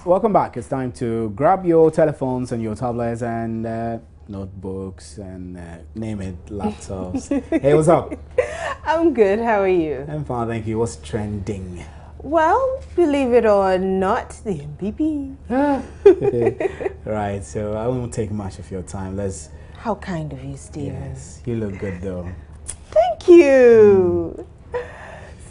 Welcome back. It's time to grab your telephones and your tablets and notebooks and name it, laptops. Hey, what's up? I'm good. How are you? I'm fine, thank you. What's trending? Well, believe it or not, the MPP. Right, so I won't take much of your time. Let's. How kind of you, Stephen. Yes, you look good though. Thank you.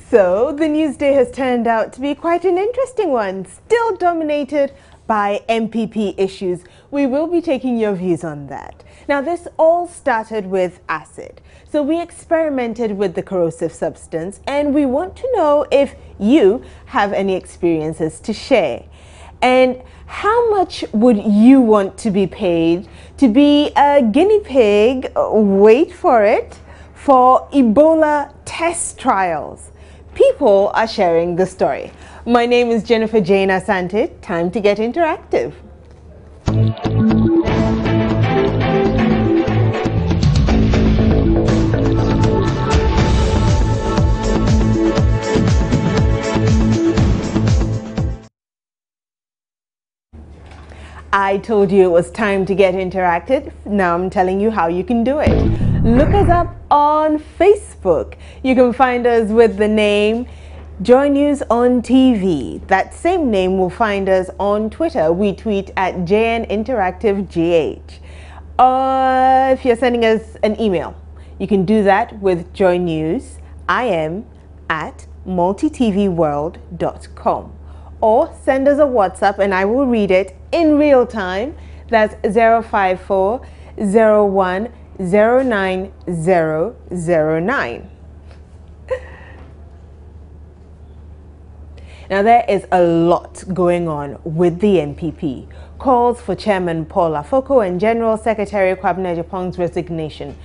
So, the news day has turned out to be quite an interesting one, still dominated by MPP issues. We will be taking your views on that. Now, this all started with acid. So we experimented with the corrosive substance and we want to know if you have any experiences to share. And how much would you want to be paid to be a guinea pig, wait for it, for Ebola test trials? People are sharing the story. My name is Jennifer Jane Asante. Time to get interactive. I told you it was time to get interactive. Now I'm telling you how you can do it. Look us up on Facebook. You can find us with the name Joy News on TV. That same name will find us on Twitter. We tweet at JNInteractiveGH. If you're sending us an email, you can do that with joynewsim@multitvworld.com. Or send us a WhatsApp and I will read it in real time. That's 054 01 09009. Now there is a lot going on with the NPP. Calls for Chairman Paul Afoko and General Secretary Kwabena Agyapong's resignation.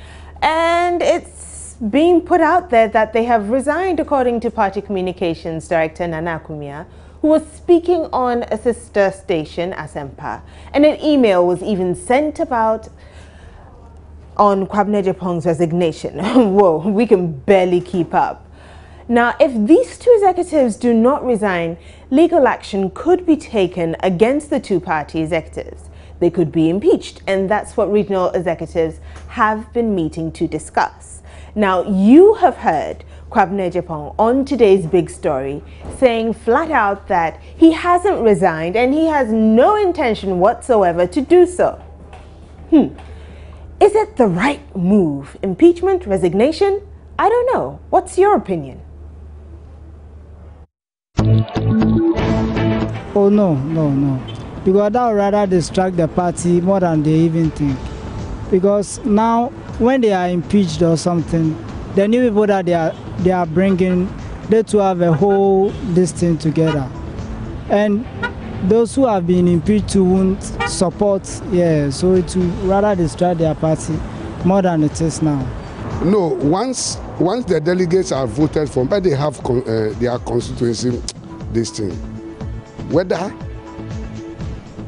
And it's being put out there that they have resigned, according to Party Communications Director Nana Akumia, who was speaking on a sister station, Asempa. And an email was even sent about on Kwabena Agyapong's resignation. Whoa, we can barely keep up. Now, if these two executives do not resign, legal action could be taken against the two-party executives. They could be impeached, and that's what regional executives have been meeting to discuss. Now, you have heard Kwabena Agyapong on today's big story saying flat out that he hasn't resigned and he has no intention whatsoever to do so. Is it the right move? Impeachment? Resignation? I don't know. What's your opinion? Oh, no. Because that would rather distract the party more than they even think. Because now, when they are impeached or something, the new people that they are bringing, they too have a whole this thing together. And those who have been impeached won't support, so it will rather distract their party more than it is now. No, once the delegates are voted for, but they have their constituency, this thing. Whether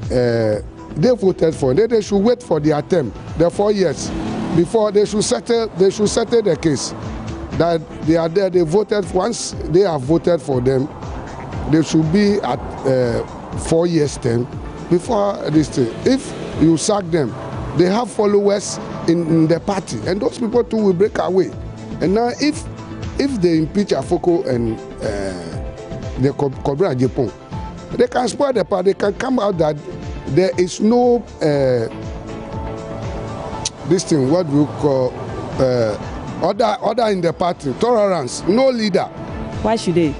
they voted for, they should wait for their term, the 4 years, before they should settle the case. That they are there, they voted, once they have voted for them, they should be at 4 years term before this thing. If you sack them, they have followers in the party, and those people too will break away. And now if they impeach Afoko and the Kwabena Agyapong, they can spoil the party. They can come out that there is no this thing, what we call order in the party, tolerance, no leader. Why should they?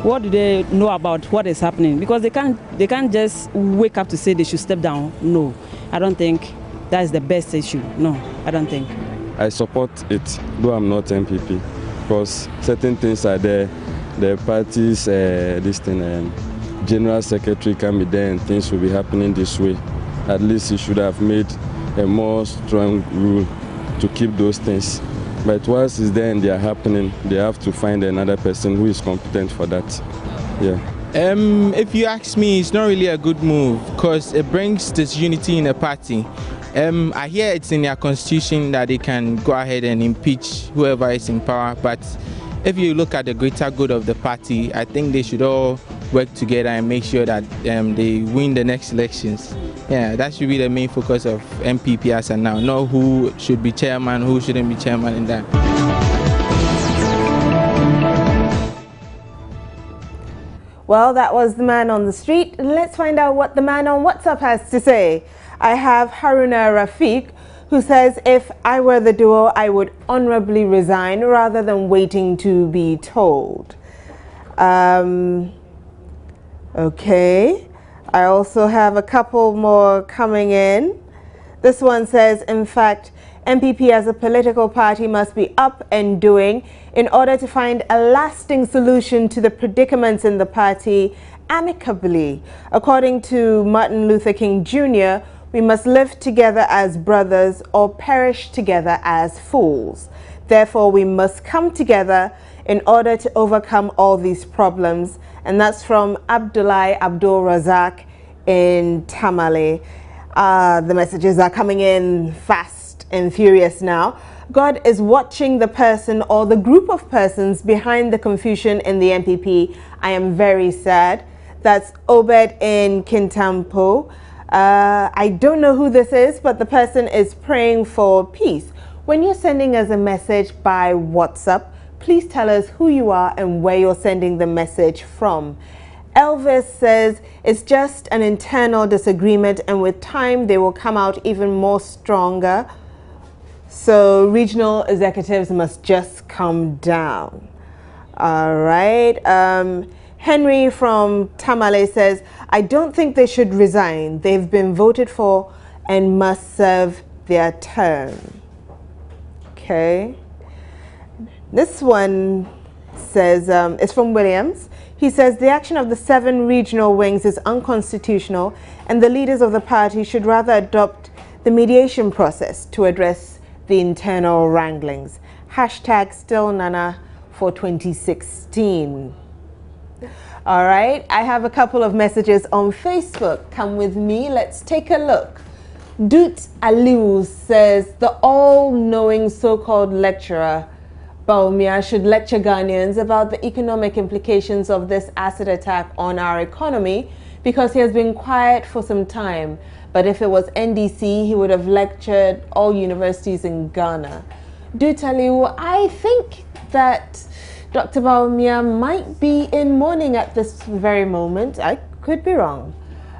What do they know about what is happening? Because they can't just wake up to say they should step down. No, I don't think that is the best issue. No, I don't think. I support it, though I'm not MPP, because certain things are there. The party's general secretary can be there and things will be happening this way. At least he should have made a more strong rule to keep those things. But once it's there and they are happening, they have to find another person who is competent for that. Yeah. If you ask me, it's not really a good move because it brings disunity in the party. I hear it's in their constitution that they can go ahead and impeach whoever is in power, but if you look at the greater good of the party, I think they should all work together and make sure that they win the next elections. Yeah, that should be the main focus of MPP as of now, not who should be chairman, who shouldn't be chairman in that. Well, that was the man on the street. Let's find out what the man on WhatsApp has to say. I have Haruna Rafiq, who says, if I were the duo, I would honorably resign rather than waiting to be told. Okay. I also have a couple more coming in. This one says, in fact, MPP as a political party must be up and doing in order to find a lasting solution to the predicaments in the party amicably. According to Martin Luther King Jr., we must live together as brothers or perish together as fools. Therefore, we must come together in order to overcome all these problems. And that's from Abdullah Abdul Razak in Tamale. The messages are coming in fast and furious now. God is watching the person or the group of persons behind the confusion in the MPP. I am very sad. That's Obed in Kintampo. I don't know who this is, but the person is praying for peace. When you're sending us a message by WhatsApp, please tell us who you are and where you're sending the message from. Elvis says it's just an internal disagreement and with time they will come out even more stronger. So regional executives must just come down. All right. Henry from Tamale says, I don't think they should resign. They've been voted for and must serve their term. Okay. This one says, it's from Williams. He says the action of the 7 regional wings is unconstitutional and the leaders of the party should rather adopt the mediation process to address the internal wranglings. Hashtag still Nana for 2016. All right, I have a couple of messages on Facebook. Come with me, let's take a look. Dut Aliu says the all-knowing so-called lecturer Baumia should lecture Ghanaians about the economic implications of this acid attack on our economy because he has been quiet for some time. But if it was NDC, he would have lectured all universities in Ghana. Dut Aliu, I think that Dr. Baumia might be in mourning at this very moment. I could be wrong.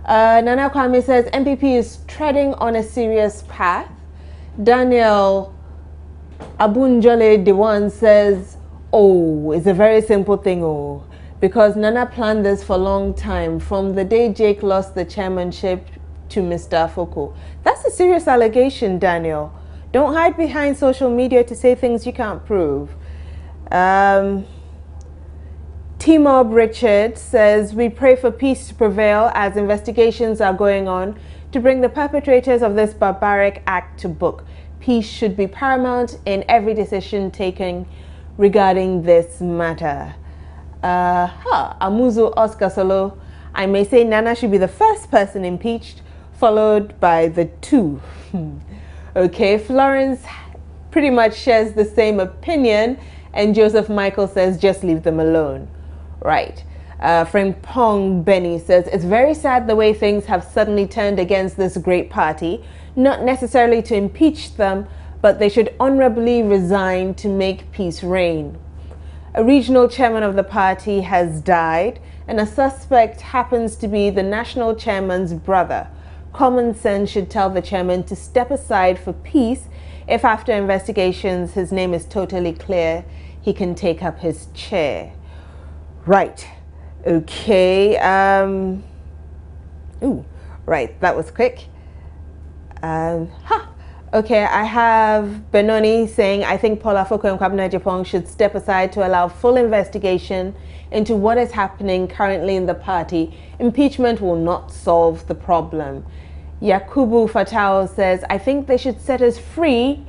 Nana Kwame says MPP is treading on a serious path. Daniel Abunjole Dewan says, oh, it's a very simple thing, oh, because Nana planned this for a long time, from the day Jake lost the chairmanship to Mr. Afoko. That's a serious allegation, Daniel. Don't hide behind social media to say things you can't prove. T-Mob Richard says, we pray for peace to prevail as investigations are going on to bring the perpetrators of this barbaric act to book. Peace should be paramount in every decision taken regarding this matter. Amuzu Oscar Solo, I may say Nana should be the first person impeached, followed by the 2. Okay, Florence pretty much shares the same opinion, and Joseph Michael says just leave them alone. Right. Frank Pong Benny says, it's very sad the way things have suddenly turned against this great party. Not necessarily to impeach them, but they should honorably resign to make peace reign. A regional chairman of the party has died, and a suspect happens to be the national chairman's brother. Common sense should tell the chairman to step aside for peace. If after investigations his name is totally clear, he can take up his chair. Right. Okay. Right. That was quick. Okay, I have Benoni saying, I think Paul Afoko and Kwabena Agyapong should step aside to allow full investigation into what is happening currently in the party. Impeachment will not solve the problem. Yakubu Fatao says, I think they should set us free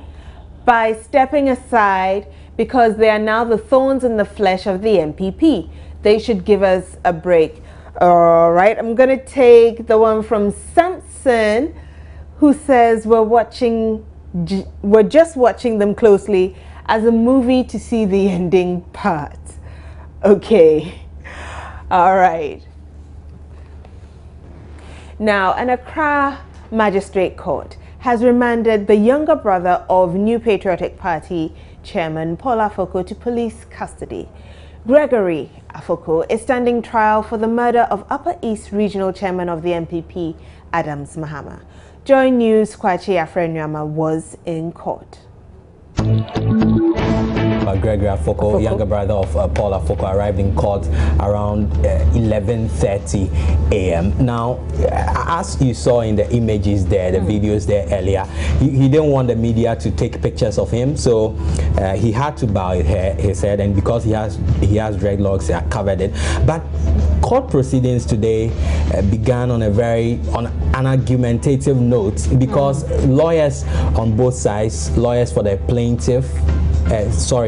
by stepping aside because they are now the thorns in the flesh of the MPP. They should give us a break. All right, I'm going to take the one from Samson, who says we're just watching them closely as a movie to see the ending part. Okay. All right. Now, an Accra Magistrate Court has remanded the younger brother of New Patriotic Party Chairman Paul Afoko to police custody. Gregory Afoko is standing trial for the murder of Upper East Regional Chairman of the MPP, Adams Mahama. Joy News' Kwachi Afrenyama was in court. Gregory Afoko, younger brother of Paul Afoko, arrived in court around 11:30 a.m. Now, as you saw in the images there, the videos there earlier, he didn't want the media to take pictures of him, so he had to bow his head, and because he has dreadlocks, he covered it. But court proceedings today began on an argumentative note, because lawyers on both sides, lawyers for the plaintiff,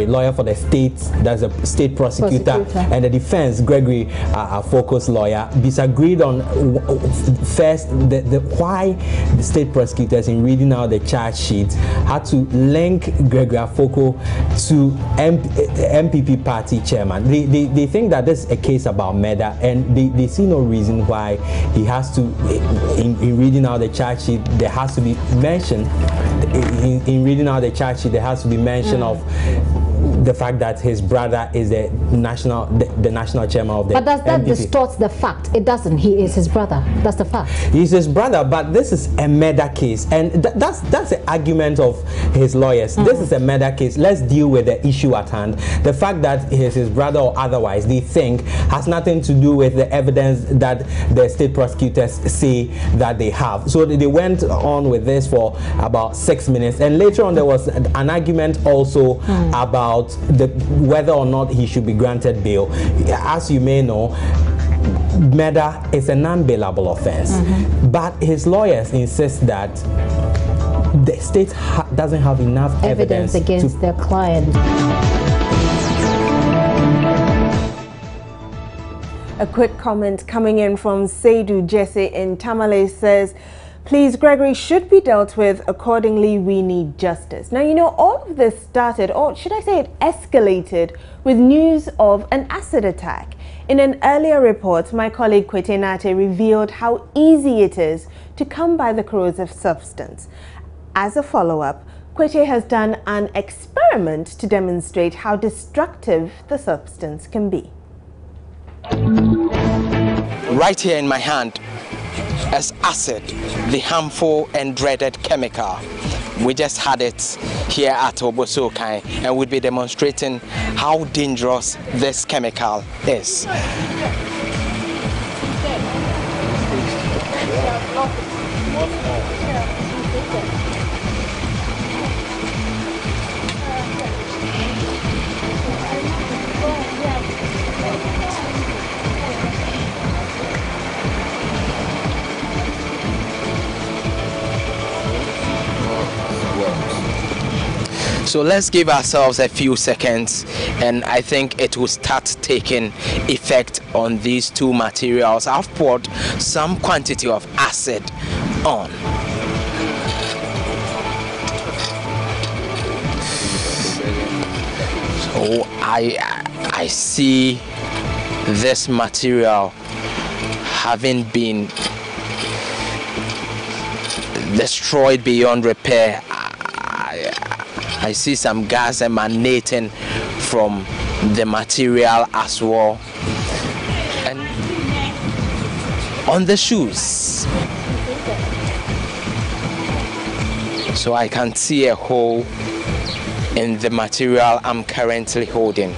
lawyer for the state, that's a state prosecutor, and the defense, Gregory Afoko's lawyer, disagreed on first why the state prosecutors, in reading out the charge sheet, had to link Gregory Afoko to MPP party chairman. They think that this is a case about murder, and they see no reason why he has to, in reading out the charge sheet, there has to be mention, in reading out the charge sheet, there has to be mention of the fact that his brother is the national chairman of the But does that MPP. distort the fact? It doesn't. He is his brother. That's the fact. He's his brother, but this is a murder case, and that's the argument of his lawyers. This is a murder case. Let's deal with the issue at hand. The fact that he's his brother or otherwise, they think, has nothing to do with the evidence that the state prosecutors say that they have. So they went on with this for about 6 minutes, and later on there was an argument also about whether or not he should be granted bail. As you may know, murder is a non-bailable offense, but his lawyers insist that the state doesn't have enough evidence against their client. A quick comment coming in from Seidu Jesse in Tamale says, please, Gregory should be dealt with accordingly. We need justice. Now, you know, all of this started, or should I say it escalated, with news of an acid attack. In an earlier report, my colleague Kwete Nate revealed how easy it is to come by the corrosive substance. As a follow-up, Kwete has done an experiment to demonstrate how destructive the substance can be. Right here in my hand is acid, the harmful and dreaded chemical. We just had it here at Obosokai, and we'll be demonstrating how dangerous this chemical is. So let's give ourselves a few seconds, and I think it will start taking effect on these two materials. I've poured some quantity of acid on. So I see this material having been destroyed beyond repair. I see some gas emanating from the material as well, and on the shoes, so I can see a hole in the material I'm currently holding.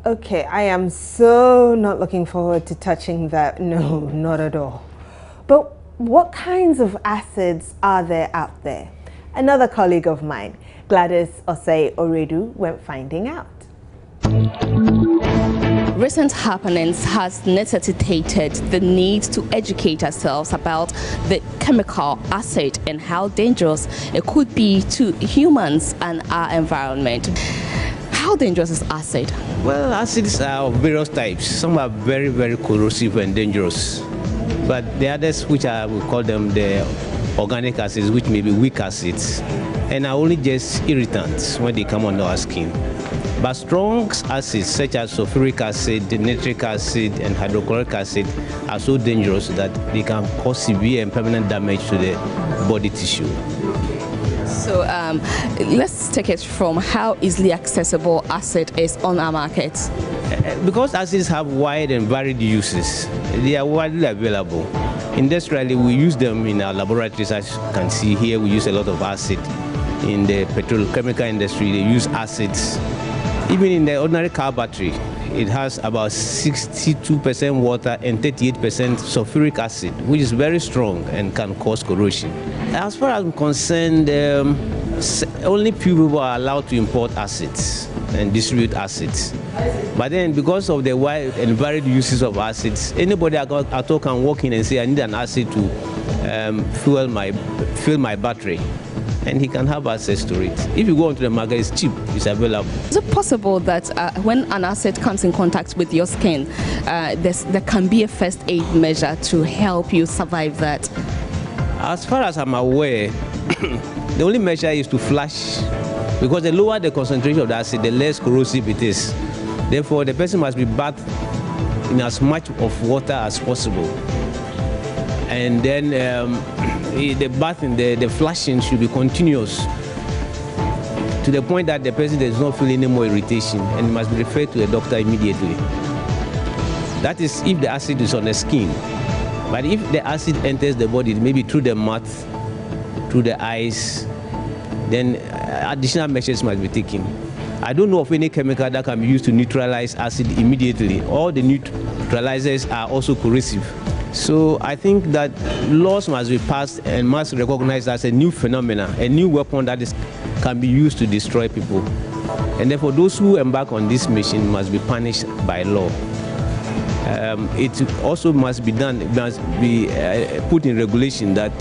Okay, I am so not looking forward to touching that. No, not at all. But what kinds of acids are there out there? Another colleague of mine, Gladys Osei Oredu, went finding out. Recent happenings has necessitated the need to educate ourselves about the chemical acid and how dangerous it could be to humans and our environment. How dangerous is acid? Well, acids are of various types. Some are very, very corrosive and dangerous. But the others, which are, we call them the organic acids, which may be weak acids, and are only just irritants when they come on our skin. But strong acids such as sulfuric acid, nitric acid, and hydrochloric acid are so dangerous that they can cause severe and permanent damage to the body tissue. So let's take it from how easily accessible acid is on our market. Because acids have wide and varied uses, they are widely available. Industrially, we use them in our laboratories. As you can see here, we use a lot of acid. In the petrochemical industry, they use acids. Even in the ordinary car battery, it has about 62% water and 38% sulfuric acid, which is very strong and can cause corrosion. As far as I'm concerned, only few people are allowed to import acids and distribute acids. But then, because of the wide and varied uses of acids, anybody at all can walk in and say, I need an acid to fill my battery. And he can have access to it. If you go onto the market, it's cheap, it's available. Is it possible that when an acid comes in contact with your skin, there can be a first aid measure to help you survive that? As far as I'm aware, the only measure is to flush, because the lower the concentration of the acid, the less corrosive it is. Therefore, the person must be bathed in as much of water as possible. And then the bathing, the flushing should be continuous to the point that the person does not feel any more irritation and must be referred to a doctor immediately. That is if the acid is on the skin. But if the acid enters the body, maybe through the mouth, through the eyes, then additional measures must be taken. I don't know of any chemical that can be used to neutralize acid immediately. All the neutralizers are also corrosive. So I think that laws must be passed and must recognize as a new phenomenon, a new weapon that can be used to destroy people. And therefore, those who embark on this mission must be punished by law. It also must be put in regulation that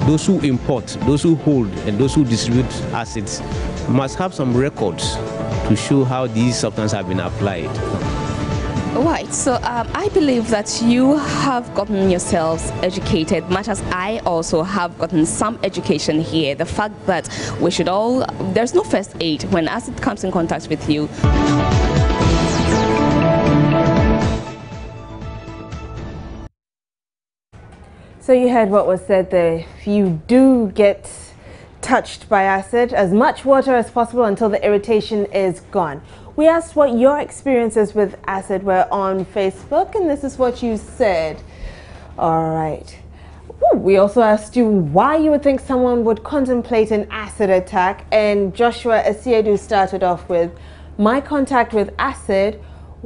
those who import, those who hold, and those who distribute acids must have some records to show how these substances have been applied. Right, so I believe that you have gotten yourselves educated, much as I also have gotten some education here. The fact that we should all, there's no first aid when acid comes in contact with you. So you heard what was said there. If you do get touched by acid, as much water as possible until the irritation is gone. We asked what your experiences with acid were on Facebook, and this is what you said. All right. We also asked you why you would think someone would contemplate an acid attack, and Joshua Asiedu started off with, my contact with acid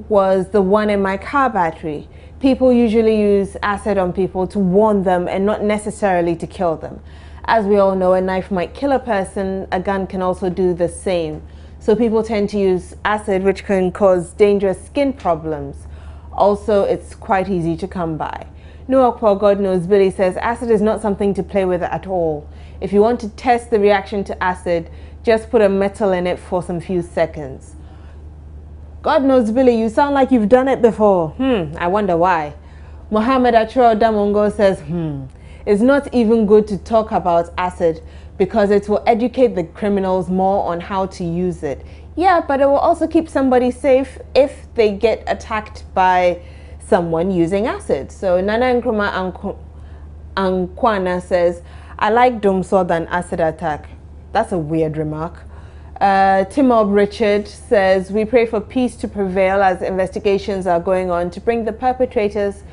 was the one in my car battery. People usually use acid on people to warn them and not necessarily to kill them. As we all know, a knife might kill a person, a gun can also do the same. So people tend to use acid, which can cause dangerous skin problems. Also, it's quite easy to come by. Noah, God knows, Billy says acid is not something to play with at all. If you want to test the reaction to acid, just put a metal in it for some few seconds. God knows, Billy, you sound like you've done it before. I wonder why. Mohammed Achro Damongo says, it's not even good to talk about acid because it will educate the criminals more on how to use it. Yeah, but it will also keep somebody safe if they get attacked by someone using acid. So Nana Nkrumah Ankwana says, I like Domso than acid attack. That's a weird remark. Timob Richard says, we pray for peace to prevail as investigations are going on to bring the perpetrators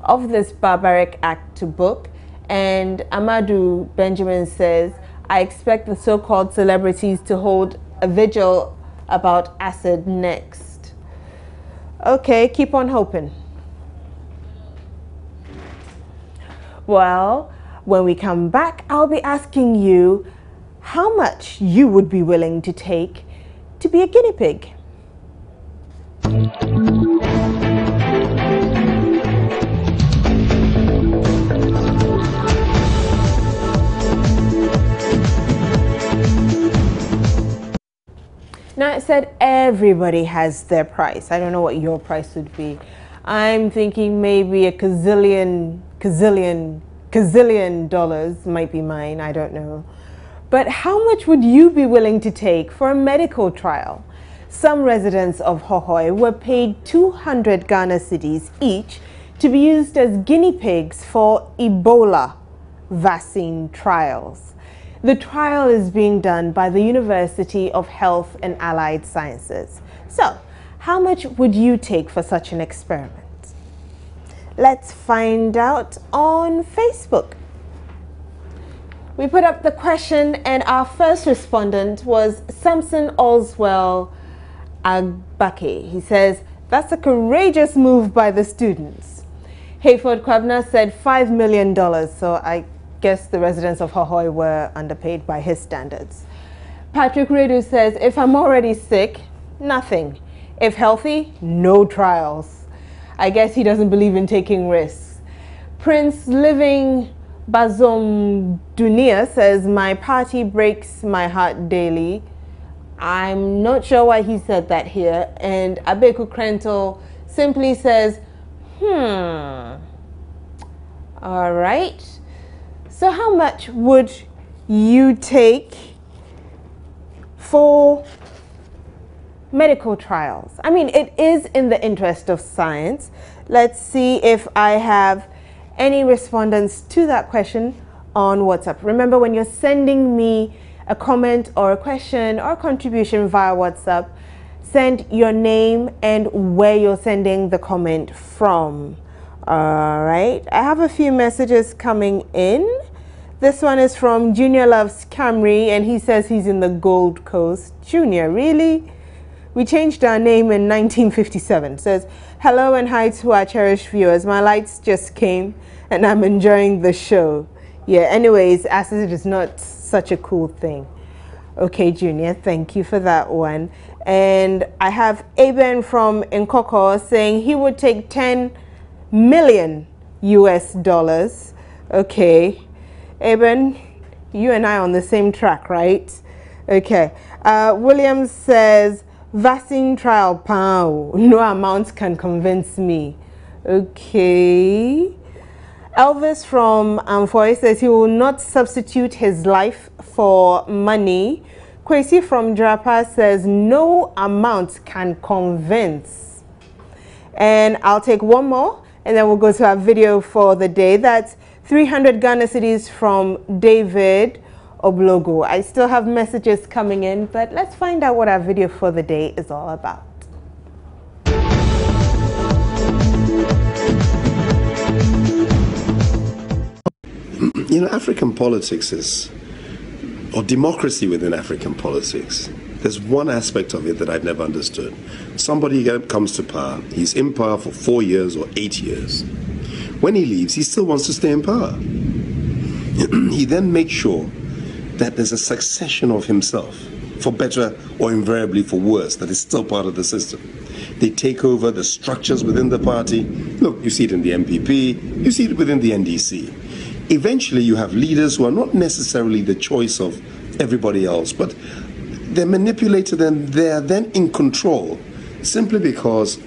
of this barbaric act to book. And Amadou Benjamin says, I expect the so-called celebrities to hold a vigil about acid next. Okay, keep on hoping. Well, when we come back, I'll be asking you how much you would be willing to take to be a guinea pig. Now, I said everybody has their price. I don't know what your price would be. I'm thinking maybe a gazillion dollars might be mine. I don't know. But how much would you be willing to take for a medical trial? Some residents of Hohoe were paid 200 Ghana cedis each to be used as guinea pigs for Ebola vaccine trials. The trial is being done by the University of Health and Allied Sciences. So, how much would you take for such an experiment? Let's find out on Facebook. We put up the question and our first respondent was Samson Oswell Agbake. He says, that's a courageous move by the students. Hayford Kwabna said $5 million, so I guess the residents of Hohoe were underpaid by his standards. Patrick Redu says, if I'm already sick, nothing. If healthy, no trials. I guess he doesn't believe in taking risks. Prince Living Bazom Dunia says, my party breaks my heart daily. I'm not sure why he said that here. And Abeku Krentel simply says, all right. So how much would you take for medical trials? I mean, it is in the interest of science. Let's see if I have any respondents to that question on WhatsApp. Remember, when you're sending me a comment or a question or a contribution via WhatsApp, send your name and where you're sending the comment from. All right, I have a few messages coming in. This one is from Junior Loves Camry, and he says he's in the Gold Coast. Junior, really? We changed our name in 1957. Says, hello and hi to our cherished viewers. My lights just came and I'm enjoying the show. Yeah, anyways, acid is not such a cool thing. Okay, Junior, thank you for that one. And I have Aben from Nkoko saying he would take 10 million US dollars. Okay. Eben, you and I on the same track, right? Okay. Williams says, vaccine trial, pow. No amount can convince me. Okay. Elvis from Amfoy says he will not substitute his life for money. Kwesi from Drapa says no amount can convince. And I'll take one more and then we'll go to our video for the day. That's 300 Ghana cedis from David Oblogo. I still have messages coming in, but let's find out what our video for the day is all about. You know, African politics is, or democracy within African politics, there's one aspect of it that I've never understood. Somebody comes to power, he's in power for 4 years or 8 years. When he leaves, he still wants to stay in power. He then makes sure that there's a succession of himself, for better or invariably for worse, that is still part of the system. They take over the structures within the party. Look, you see it in the MPP, you see it within the NDC. Eventually, you have leaders who are not necessarily the choice of everybody else, but they're manipulated and they're then in control simply because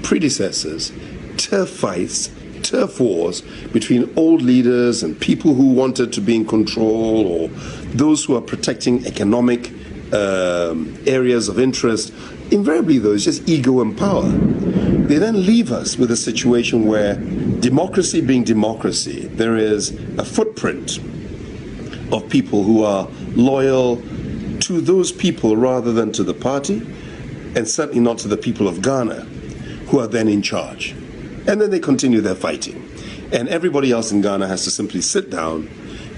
predecessors, turf fights, turf wars between old leaders and people who wanted to be in control, or those who are protecting economic areas of interest. Invariably, though, it's just ego and power. They then leave us with a situation where democracy being democracy, there is a footprint of people who are loyal to those people rather than to the party, and certainly not to the people of Ghana, who are then in charge. And then they continue their fighting. And everybody else in Ghana has to simply sit down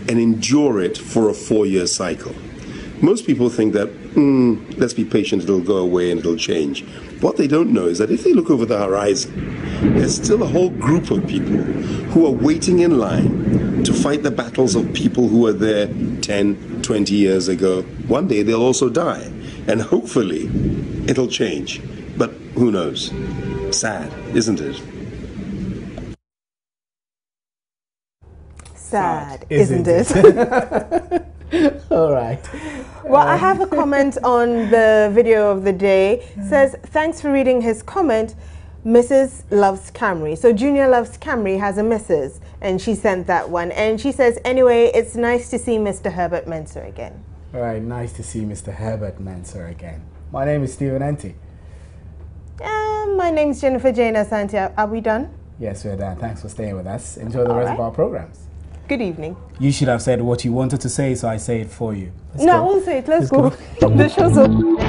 and endure it for a 4-year cycle. Most people think that, let's be patient, it'll go away and it'll change. What they don't know is that if they look over the horizon, there's still a whole group of people who are waiting in line to fight the battles of people who were there 10, 20 years ago. One day they'll also die, and hopefully it'll change. But who knows? Sad, isn't it? Sad, isn't it? All right. Well, I have a comment on the video of the day. Says, thanks for reading his comment. Mrs. loves Camry. So Junior loves Camry has a Mrs. and she sent that one. And she says, anyway, it's nice to see Mr. Herbert Mensah again. All right, nice to see Mr. Herbert Mensah again. My name is Stephen Enti. My name is Jennifer Jane Asante. Are we done? Yes, we're done. Thanks for staying with us. Enjoy the rest of our programs. Good evening. You should have said what you wanted to say, so I say it for you. I won't say it. Let's go. The show's over.